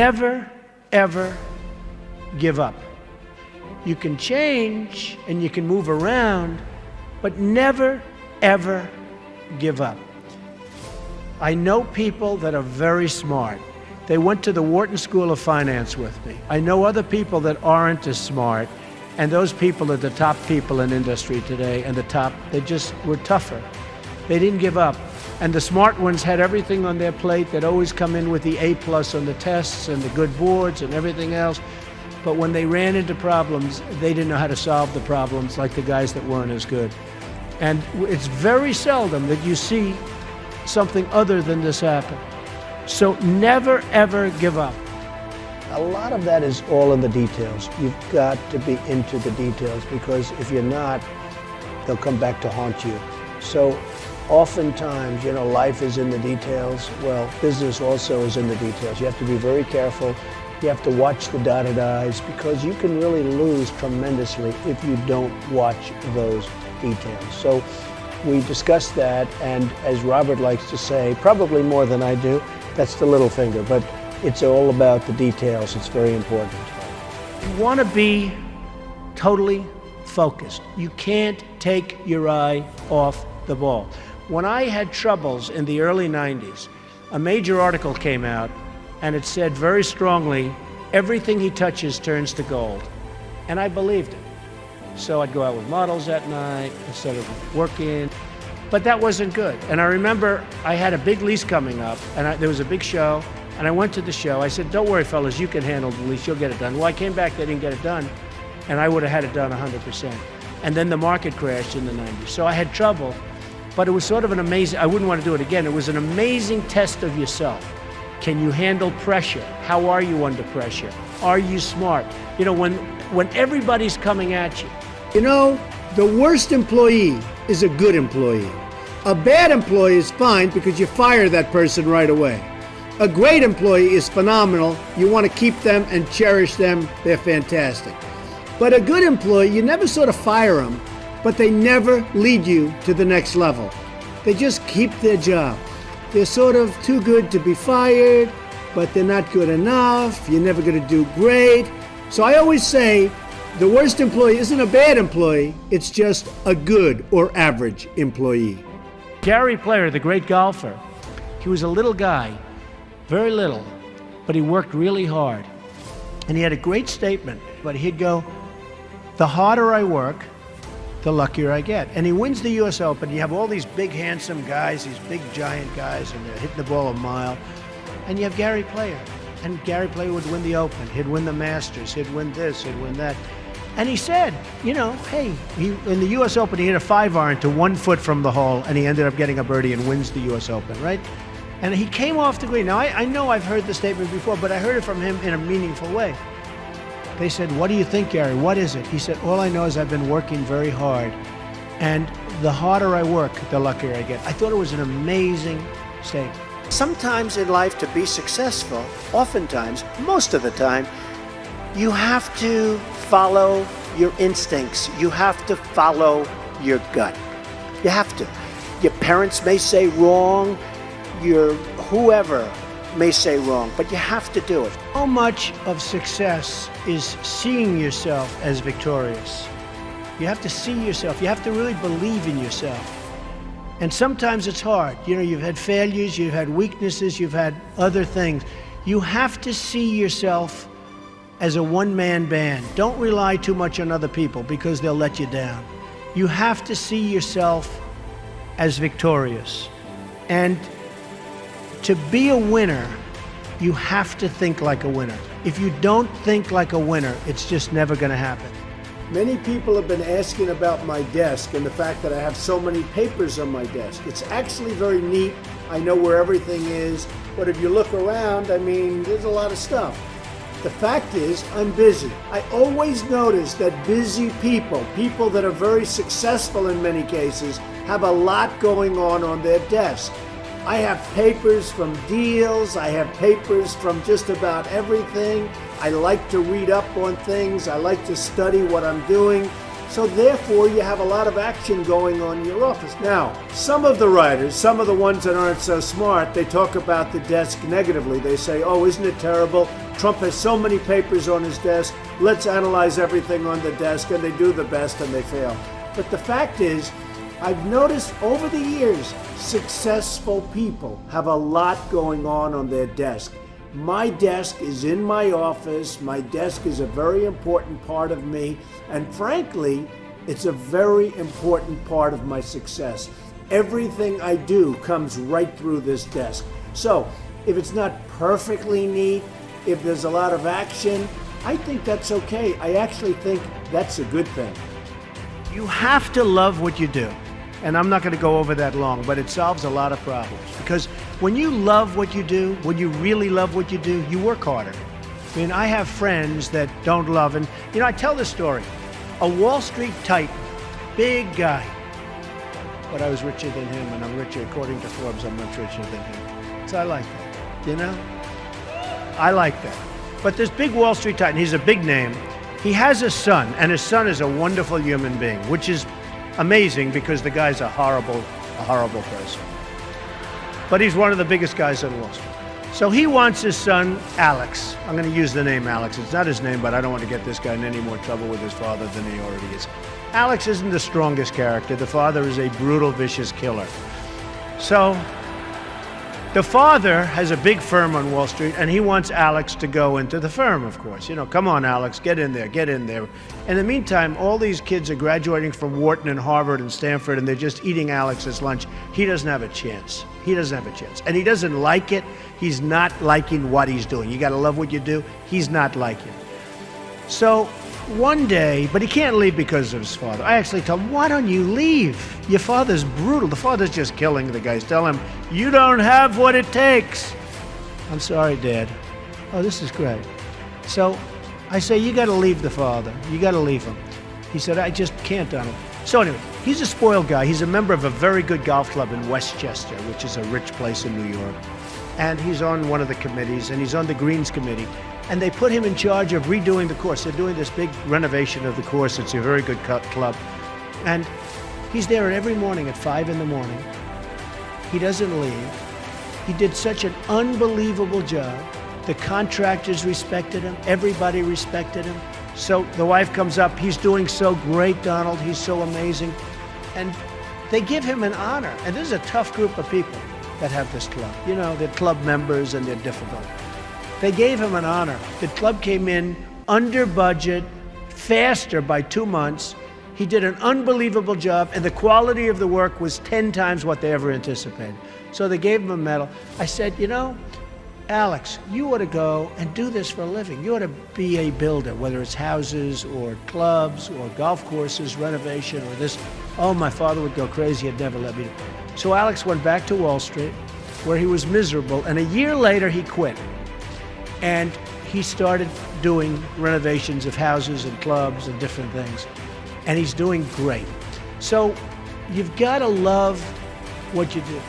Never, ever give up. You can change and you can move around, but never, ever give up. I know people that are very smart. They went to the Wharton School of Finance with me. I know other people that aren't as smart, and those people are the top people in industry today, and they just were tougher. They didn't give up. And the smart ones had everything on their plate. They'd always come in with the A+ on the tests and the good boards and everything else. But when they ran into problems, they didn't know how to solve the problems like the guys that weren't as good. And it's very seldom that you see something other than this happen. So never, ever give up. A lot of that is all in the details. You've got to be into the details, because if you're not, they'll come back to haunt you. So oftentimes, life is in the details. Well, business also is in the details. You have to be very careful. You have to watch the dotted I's, because you can really lose tremendously if you don't watch those details. So we discussed that, and as Robert likes to say, probably more than I do, that's the little finger, but it's all about the details. It's very important. You want to be totally focused. You can't take your eye off the ball. When I had troubles in the early 90s, a major article came out, and it said very strongly, everything he touches turns to gold. And I believed it. So I'd go out with models at night instead of working. But that wasn't good. And I remember I had a big lease coming up, and there was a big show, and I went to the show. I said, don't worry, fellas, you can handle the lease, you'll get it done. Well, I came back, they didn't get it done, and I would have had it done 100%. And then the market crashed in the 90s. So I had trouble, but it was sort of an amazing, I wouldn't want to do it again. It was an amazing test of yourself. Can you handle pressure? How are you under pressure? Are you smart? When everybody's coming at you. The worst employee is a good employee. A bad employee is fine because you fire that person right away. A great employee is phenomenal. You want to keep them and cherish them. They're fantastic. But a good employee, you never sort of fire them, but they never lead you to the next level. They just keep their job. They're sort of too good to be fired, but they're not good enough. You're never going to do great. So I always say, the worst employee isn't a bad employee, it's just a good or average employee. Gary Player, the great golfer, he was a little guy, very little, but he worked really hard. And he had a great statement, but he'd go, the harder I work, the luckier I get. And he wins the U.S. Open. You have all these big, handsome guys, these big, giant guys, and they're hitting the ball a mile. And you have Gary Player. And Gary Player would win the Open. He'd win the Masters. He'd win this. He'd win that. And he said, hey, in the U.S. Open, he hit a 5-iron to 1 foot from the hole, and he ended up getting a birdie and wins the U.S. Open, right? And he came off the green. Now, I know I've heard the statement before, but I heard it from him in a meaningful way. They said, what do you think, Gary? What is it? He said, all I know is I've been working very hard, and the harder I work, the luckier I get. I thought it was an amazing statement. Sometimes in life, to be successful, oftentimes, most of the time, you have to follow your instincts. You have to follow your gut. You have to. Your parents may say wrong, your whoever may say wrong, but you have to do it. So much of success is seeing yourself as victorious. You have to see yourself. You have to really believe in yourself. And sometimes it's hard. You've had failures, you've had weaknesses, you've had other things. You have to see yourself as a one-man band. Don't rely too much on other people, because they'll let you down. You have to see yourself as victorious. And to be a winner, you have to think like a winner. If you don't think like a winner, it's just never going to happen. Many people have been asking about my desk and the fact that I have so many papers on my desk. It's actually very neat. I know where everything is, but if you look around, there's a lot of stuff. The fact is, I'm busy. I always notice that busy people that are very successful in many cases, have a lot going on their desk. I have papers from deals, I have papers from just about everything. I like to read up on things, I like to study what I'm doing. So therefore, you have a lot of action going on in your office. Now, some of the writers, some of the ones that aren't so smart, they talk about the desk negatively. They say, oh, isn't it terrible? Trump has so many papers on his desk. Let's analyze everything on the desk. And they do the best and they fail. But the fact is, I've noticed over the years, successful people have a lot going on their desk. My desk is in my office. My desk is a very important part of me. And frankly, it's a very important part of my success. Everything I do comes right through this desk. So if it's not perfectly neat, if there's a lot of action, I think that's okay. I actually think that's a good thing. You have to love what you do. And I'm not going to go over that long, but it solves a lot of problems. Because when you love what you do, when you really love what you do, you work harder. I mean, I have friends that don't love, and I tell this story. A Wall Street titan, big guy, but I was richer than him, and I'm richer, according to Forbes, I'm much richer than him. So I like that, I like that. But this big Wall Street titan, he's a big name. He has a son, and his son is a wonderful human being, which is amazing because the guy's a horrible person. But he's one of the biggest guys on Wall Street. So he wants his son, Alex. I'm going to use the name Alex. It's not his name, but I don't want to get this guy in any more trouble with his father than he already is. Alex isn't the strongest character. The father is a brutal, vicious killer. So the father has a big firm on Wall Street, and he wants Alex to go into the firm, of course. Come on, Alex, get in there, get in there. In the meantime, all these kids are graduating from Wharton and Harvard and Stanford, and they're just eating Alex's lunch. He doesn't have a chance. He doesn't have a chance. And he doesn't like it. He's not liking what he's doing. You got to love what you do. He's not liking it. So one day, but he can't leave because of his father. I actually tell him, why don't you leave? Your father's brutal. The father's just killing the guys. Tell him, you don't have what it takes. I'm sorry, Dad. Oh, this is great. So I say, you got to leave the father. You got to leave him. He said, I just can't, Donald. So anyway, he's a spoiled guy. He's a member of a very good golf club in Westchester, which is a rich place in New York. And he's on one of the committees, and he's on the Greens Committee. And they put him in charge of redoing the course. They're doing this big renovation of the course. It's a very good club. And he's there every morning at 5 in the morning. He doesn't leave. He did such an unbelievable job. The contractors respected him. Everybody respected him. So the wife comes up. He's doing so great, Donald. He's so amazing. And they give him an honor. And this is a tough group of people that have this club. They're club members and they're difficult. They gave him an honor. The club came in under budget, faster by 2 months. He did an unbelievable job, and the quality of the work was 10 times what they ever anticipated. So they gave him a medal. I said, Alex, you ought to go and do this for a living. You ought to be a builder, whether it's houses or clubs or golf courses, renovation or this. Oh, my father would go crazy. He'd never let me do it. So Alex went back to Wall Street, where he was miserable, and a year later he quit. And he started doing renovations of houses and clubs and different things. And he's doing great. So you've got to love what you do.